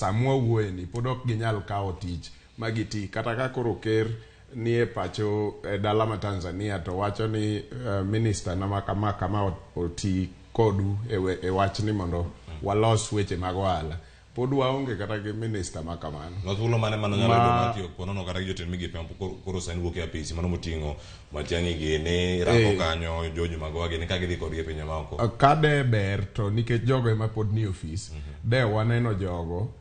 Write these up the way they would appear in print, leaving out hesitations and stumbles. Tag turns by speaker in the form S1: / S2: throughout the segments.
S1: Samua wuoyeni pod ok ginyal kawo tich magiti kata ka koro ker nie pacho dala ma Tanzania to wacho ni minister na kama oti kodu e wachni mondo walos weche mag ohala. Pod waonge kata gi minister ma kamano.
S2: Thuolo mane mano nyalo bedo matio ponono kata jotend migepe koro sani wuok e apisi mano moting'o Matiang'i gene rango kanyo George Magoha gene ka gidhi kodgi e pinje maoko.
S1: Kade ber to nikech jogo ema pod ni ofis. De waneno jogo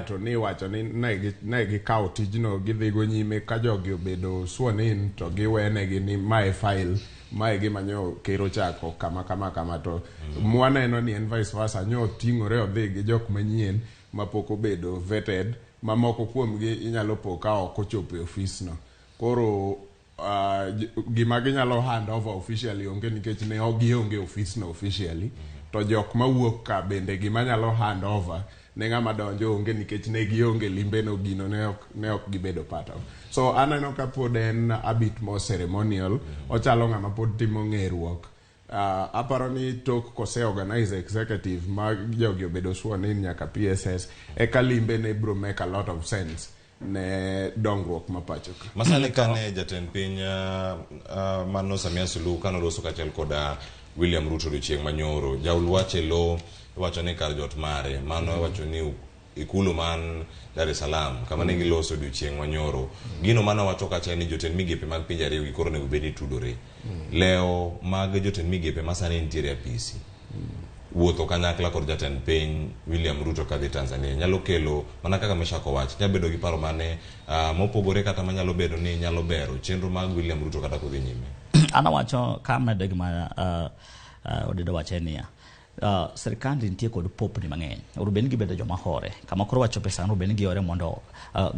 S1: to ni wacho ni ne gikawo tijno gidhigo nyime ka jogi obedo sworn in to giwenegi ni mae file mae gima nyo kero chako kama to mwaneno ni en vice versa nyo ting'ore odhi gi jok manyien mapok obedo vetted mamoko kuomgi inyalo po ka ok ochopo e ofisno. Koro gima ginyalo hand over officially onge nikech ne gionge ofisno officially to jok mawuok ka bende gima nyalo hand over ne ng'ama donjo onge nikech ne gionge limbeno gino ne ok gibedo part of. So aneno ka pod en a bit more ceremonial. Ochalo ng'ama pod timo ng'eruok. Aparo ni tok kose organize executive ma jogi obedo sworn in nyaka PSS eka limbe ne bro make a lot of sense ne dongruok ma pacho ka.
S2: Masani kane jatend piny Mano Samia Suluhu kano loso kachiel koda William Ruto chieng' manyoro jaulwache lo wacho ni kar jot mare mano wacho ni ikulu man Dar es Salaam kama ne giloso chieng' manyoro gino mano wacho kacha ni jotend migepe mag pinje ariyo gi koro nego bedi tudore leo mag jotend migepe masani nitiere apisi wuotho kanyakla kod jatend piny William Ruto kadhi Tanzania nyalo kelo mana kaka Meshako wach nyalo bedo gi paro mane mopogore kata manyalo bedo ni nyalo bero chenro mag William Ruto kata kodhi nyime.
S3: Ana wacho kama degma odedo wachenia serikali nitie kod popni mang'eny. Rubeni gibedo joma hore. Kama koro wacho pesa rubeni giore mondo